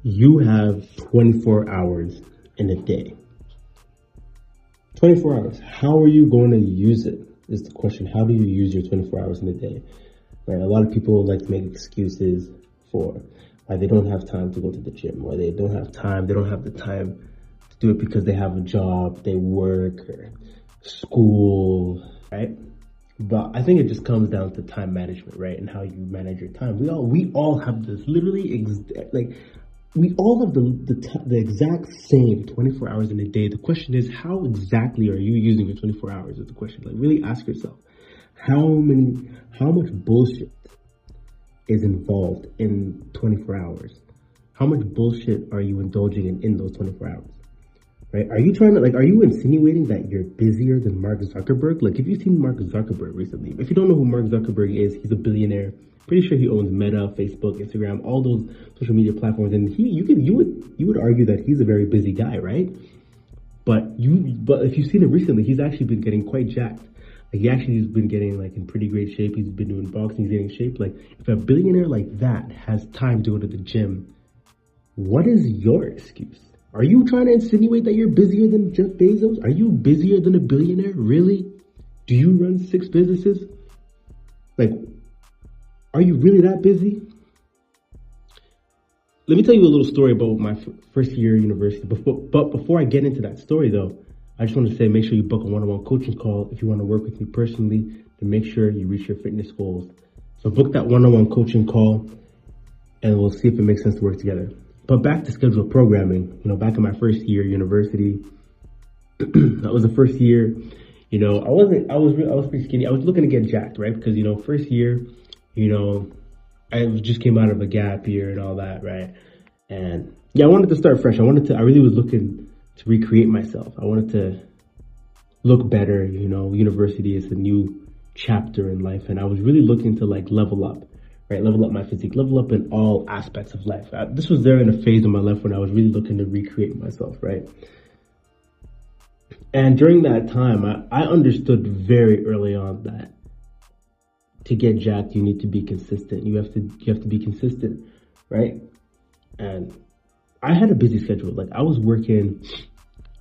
You have 24 hours in a day. 24 hours. How are you going to use it is the question. How do you use your 24 hours in a day? Right? A lot of people like to make excuses for why they don't have time to go to the gym, or they don't have time. They don't have the time to do it because they have a job, they work, or school, right? But I think it just comes down to time management, right? And how you manage your time. We all have this literally we all have the exact same 24 hours in a day. The question is, how exactly are you using your 24 hours is the question. Like, really ask yourself, how much bullshit is involved in 24 hours? How much bullshit are you indulging in those 24 hours? Right? Are you insinuating that you're busier than Mark Zuckerberg? Like, if you've seen Mark Zuckerberg recently, if you don't know who Mark Zuckerberg is, he's a billionaire. Pretty sure he owns Meta, Facebook, Instagram, all those social media platforms. And you would argue that he's a very busy guy, right? But if you've seen him recently, he's actually been getting quite jacked. Like, he actually has been getting like in pretty great shape. He's been doing boxing, he's getting in shape. Like, if a billionaire like that has time to go to the gym, what is your excuse? Are you trying to insinuate that you're busier than Jeff Bezos? Are you busier than a billionaire? Really? Do you run 6 businesses? Like, are you really that busy? Let me tell you a little story about my first year at university. But before I get into that story, though, I just want to say, make sure you book a one-on-one coaching call if you want to work with me personally to make sure you reach your fitness goals. So book that one-on-one coaching call, and we'll see if it makes sense to work together. But back to scheduled programming, back in my first year at university, that was the first year, I was pretty skinny. I was looking to get jacked, right? Because, first year, I just came out of a gap year and all that, right? And yeah, I wanted to start fresh. I really was looking to recreate myself. I wanted to look better, university is a new chapter in life. And I was really looking to level up. Right, level up my physique, level up in all aspects of life. This was there in a phase of my life when I was really looking to recreate myself, right? And during that time, I understood very early on that to get jacked, you need to be consistent. You have to be consistent, right? And I had a busy schedule. Like, I was working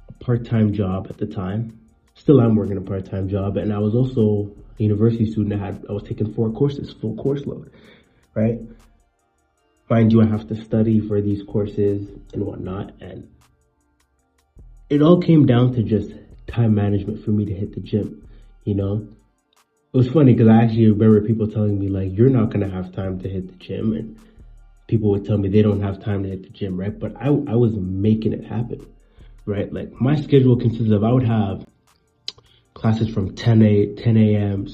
a part-time job at the time. Still am working a part-time job, and I was also a university student. I was taking 4 courses, full course load. Right? Mind you, I have to study for these courses and whatnot. And it all came down to just time management for me to hit the gym. It was funny because I actually remember people telling me, like, you're not going to have time to hit the gym. And people would tell me they don't have time to hit the gym, right? But I was making it happen, right? Like, my schedule consisted of, I would have classes from 10 a.m.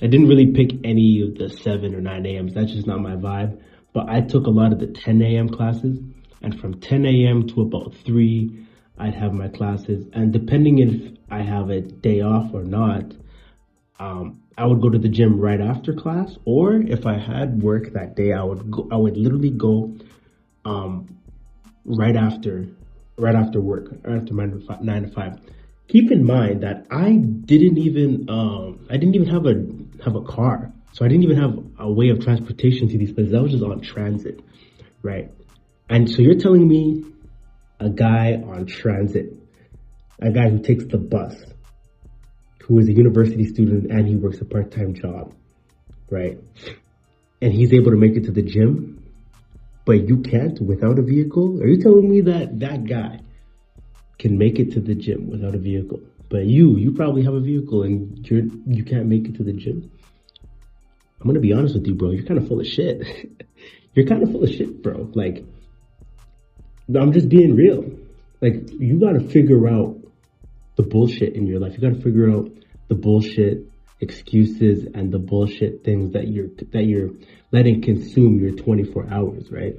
I didn't really pick any of the 7 or 9 a.m.s. That's just not my vibe. But I took a lot of the 10 a.m. classes. And from 10 a.m. to about 3, I'd have my classes. And depending if I have a day off or not, I would go to the gym right after class. Or if I had work that day, I would literally go right after work, right after 9 to 5. Keep in mind that I didn't even have a car. So I didn't even have a way of transportation to these places. I was just on transit, right? And so you're telling me a guy on transit, a guy who takes the bus, who is a university student and he works a part-time job, right? And he's able to make it to the gym, but you can't without a vehicle? Are you telling me that guy can make it to the gym without a vehicle, but you probably have a vehicle and you can't make it to the gym? I'm gonna be honest with you, bro. You're kind of full of shit. You're kind of full of shit, bro. Like, I'm just being real. Like, you gotta figure out the bullshit in your life. You gotta figure out the bullshit excuses and the bullshit things that you're letting consume your 24 hours, right?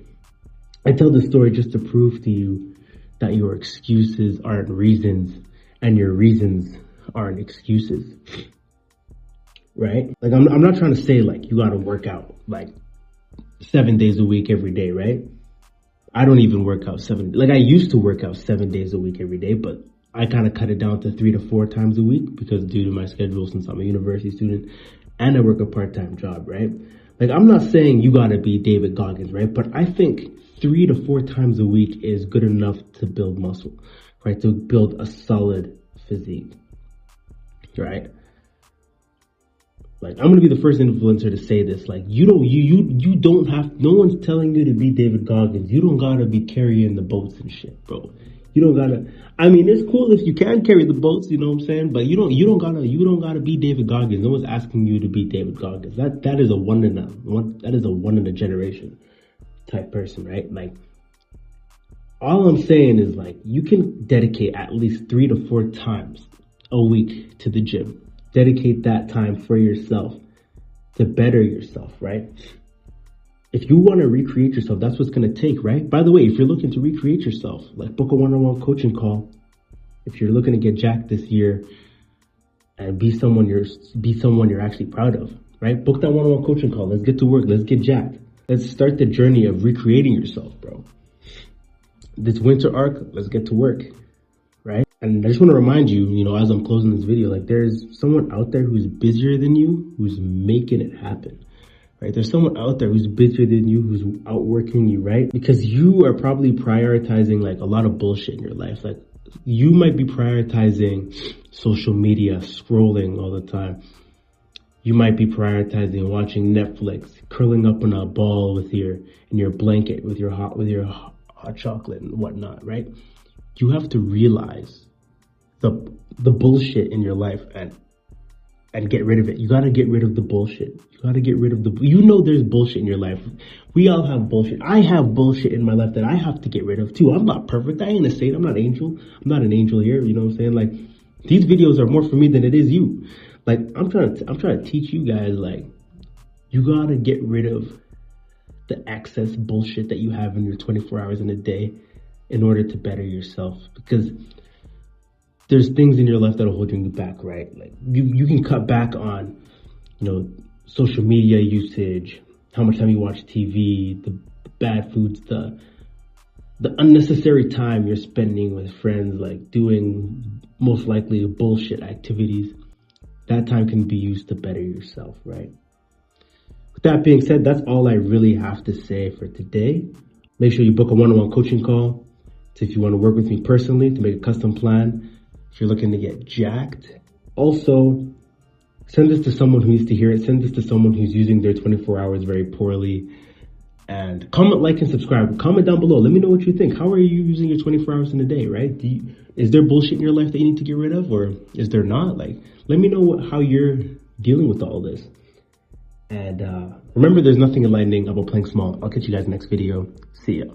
I tell this story just to prove to you that your excuses aren't reasons and your reasons aren't excuses, right? Like, I'm not trying to say like you gotta work out like 7 days a week every day, right? I don't even work out I used to work out 7 days a week every day, but I kind of cut it down to 3 to 4 times a week because due to my schedule, since I'm a university student and I work a part-time job, right? Like, I'm not saying you gotta be David Goggins, right? But I think 3 to 4 times a week is good enough to build muscle, right? To build a solid physique, right? Like, I'm gonna be the first influencer to say this. Like, you don't have, no one's telling you to be David Goggins. You don't gotta be carrying the boats and shit, bro. You don't gotta, I mean, it's cool if you can carry the boats, you know what I'm saying? But you don't gotta be David Goggins. No one's asking you to be David Goggins. That is a one in a generation type person, right? Like, all I'm saying is, like, you can dedicate at least 3 to 4 times a week to the gym. Dedicate that time for yourself to better yourself, right? If you want to recreate yourself, that's what's going to take, right? By the way, if you're looking to recreate yourself, like, book a one-on-one coaching call. If you're looking to get jacked this year and be someone you're actually proud of, right? Book that one-on-one coaching call. Let's get to work. Let's get jacked. Let's start the journey of recreating yourself, bro. This winter arc, let's get to work, right? And I just want to remind you, as I'm closing this video, like, there's someone out there who's busier than you, who's making it happen, right? There's someone out there who's busier than you, who's outworking you, right? Because you are probably prioritizing, like, a lot of bullshit in your life. Like, you might be prioritizing social media, scrolling all the time. You might be prioritizing watching Netflix, curling up in a ball in your blanket with your hot chocolate and whatnot, right? You have to realize the bullshit in your life and get rid of it. You gotta get rid of the bullshit. You gotta get rid of there's bullshit in your life. We all have bullshit. I have bullshit in my life that I have to get rid of too. I'm not perfect. I ain't a saint. I'm not an angel. I'm not an angel here. You know what I'm saying? Like, these videos are more for me than it is you. Like, I'm trying to teach you guys, like, you gotta get rid of the excess bullshit that you have in your 24 hours in a day in order to better yourself, because there's things in your life that are holding you back, right? Like, you can cut back on, social media usage, how much time you watch TV, the bad foods, the unnecessary time you're spending with friends, like doing most likely bullshit activities. That time can be used to better yourself, right? With that being said, that's all I really have to say for today. Make sure you book a one-on-one coaching call. So if you want to work with me personally to make a custom plan, if you're looking to get jacked, also send this to someone who needs to hear it. Send this to someone who's using their 24 hours very poorly. And comment, like, and subscribe. Comment down below. Let me know what you think. How are you using your 24 hours in a day, right? Is there bullshit in your life that you need to get rid of, or is there not? Like, let me know how you're dealing with all this. And remember, there's nothing enlightening about playing small. I'll catch you guys next video. See ya.